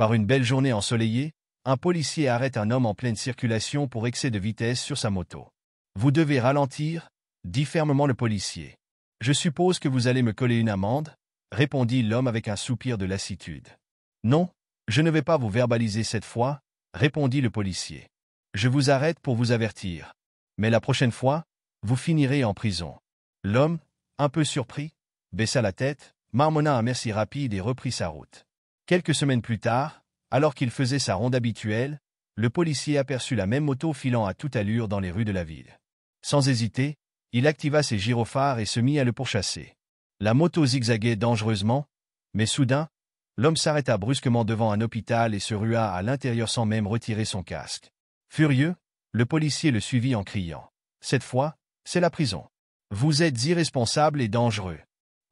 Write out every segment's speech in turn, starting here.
Par une belle journée ensoleillée, un policier arrête un homme en pleine circulation pour excès de vitesse sur sa moto. « Vous devez ralentir », dit fermement le policier. « Je suppose que vous allez me coller une amende », répondit l'homme avec un soupir de lassitude. « Non, je ne vais pas vous verbaliser cette fois », répondit le policier. « Je vous arrête pour vous avertir. Mais la prochaine fois, vous finirez en prison. » L'homme, un peu surpris, baissa la tête, marmonna un merci rapide et reprit sa route. Quelques semaines plus tard, alors qu'il faisait sa ronde habituelle, le policier aperçut la même moto filant à toute allure dans les rues de la ville. Sans hésiter, il activa ses gyrophares et se mit à le pourchasser. La moto zigzaguait dangereusement, mais soudain, l'homme s'arrêta brusquement devant un hôpital et se rua à l'intérieur sans même retirer son casque. Furieux, le policier le suivit en criant. « Cette fois, c'est la prison. Vous êtes irresponsable et dangereux. »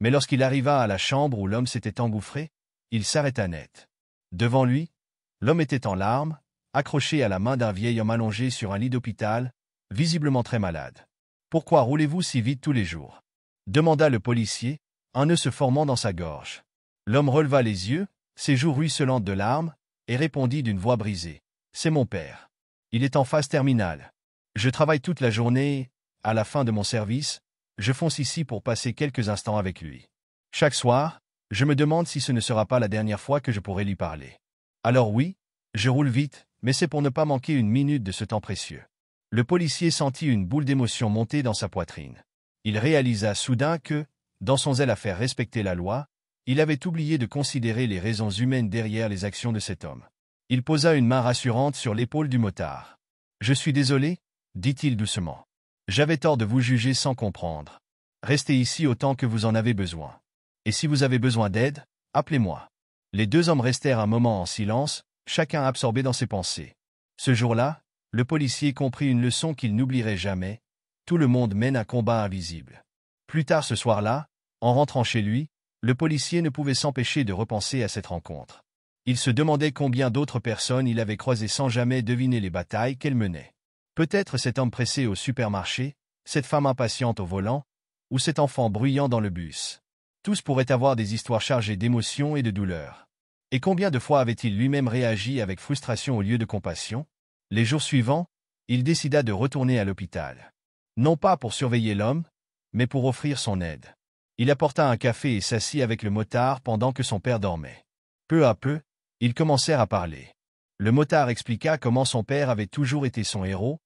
Mais lorsqu'il arriva à la chambre où l'homme s'était engouffré, il s'arrêta net. Devant lui, l'homme était en larmes, accroché à la main d'un vieil homme allongé sur un lit d'hôpital, visiblement très malade. « Pourquoi roulez-vous si vite tous les jours ?» demanda le policier, un nœud se formant dans sa gorge. L'homme releva les yeux, ses joues ruisselantes de larmes, et répondit d'une voix brisée. « C'est mon père. Il est en phase terminale. Je travaille toute la journée et, à la fin de mon service, je fonce ici pour passer quelques instants avec lui. Chaque soir, je me demande si ce ne sera pas la dernière fois que je pourrai lui parler. Alors oui, je roule vite, mais c'est pour ne pas manquer une minute de ce temps précieux. » Le policier sentit une boule d'émotion monter dans sa poitrine. Il réalisa soudain que, dans son zèle à faire respecter la loi, il avait oublié de considérer les raisons humaines derrière les actions de cet homme. Il posa une main rassurante sur l'épaule du motard. « Je suis désolé, » dit-il doucement. « J'avais tort de vous juger sans comprendre. Restez ici autant que vous en avez besoin. Et si vous avez besoin d'aide, appelez-moi. » Les deux hommes restèrent un moment en silence, chacun absorbé dans ses pensées. Ce jour-là, le policier comprit une leçon qu'il n'oublierait jamais. Tout le monde mène un combat invisible. Plus tard ce soir-là, en rentrant chez lui, le policier ne pouvait s'empêcher de repenser à cette rencontre. Il se demandait combien d'autres personnes il avait croisées sans jamais deviner les batailles qu'elles menaient. Peut-être cet homme pressé au supermarché, cette femme impatiente au volant, ou cet enfant bruyant dans le bus. Tous pourraient avoir des histoires chargées d'émotions et de douleur. Et combien de fois avait-il lui-même réagi avec frustration au lieu de compassion? Les jours suivants, il décida de retourner à l'hôpital. Non pas pour surveiller l'homme, mais pour offrir son aide. Il apporta un café et s'assit avec le motard pendant que son père dormait. Peu à peu, ils commencèrent à parler. Le motard expliqua comment son père avait toujours été son héros,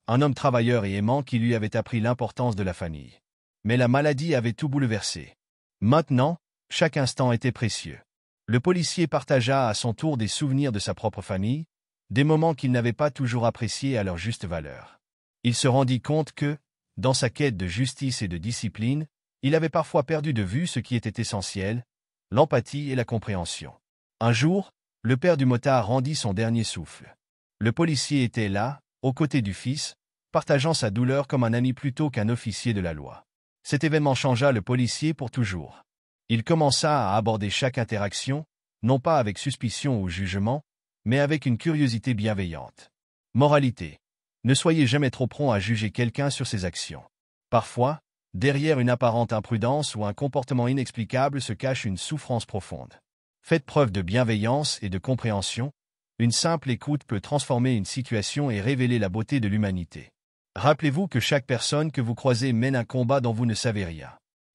un homme travailleur et aimant qui lui avait appris l'importance de la famille. Mais la maladie avait tout bouleversé. Maintenant, chaque instant était précieux. Le policier partagea à son tour des souvenirs de sa propre famille, des moments qu'il n'avait pas toujours appréciés à leur juste valeur. Il se rendit compte que, dans sa quête de justice et de discipline, il avait parfois perdu de vue ce qui était essentiel, l'empathie et la compréhension. Un jour, le père du motard rendit son dernier souffle. Le policier était là, aux côtés du fils, partageant sa douleur comme un ami plutôt qu'un officier de la loi. Cet événement changea le policier pour toujours. Il commença à aborder chaque interaction, non pas avec suspicion ou jugement, mais avec une curiosité bienveillante. Moralité. Ne soyez jamais trop prompt à juger quelqu'un sur ses actions. Parfois, derrière une apparente imprudence ou un comportement inexplicable se cache une souffrance profonde. Faites preuve de bienveillance et de compréhension. Une simple écoute peut transformer une situation et révéler la beauté de l'humanité. Rappelez-vous que chaque personne que vous croisez mène un combat dont vous ne savez rien.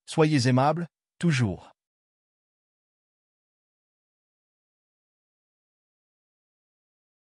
Soyez aimable, toujours.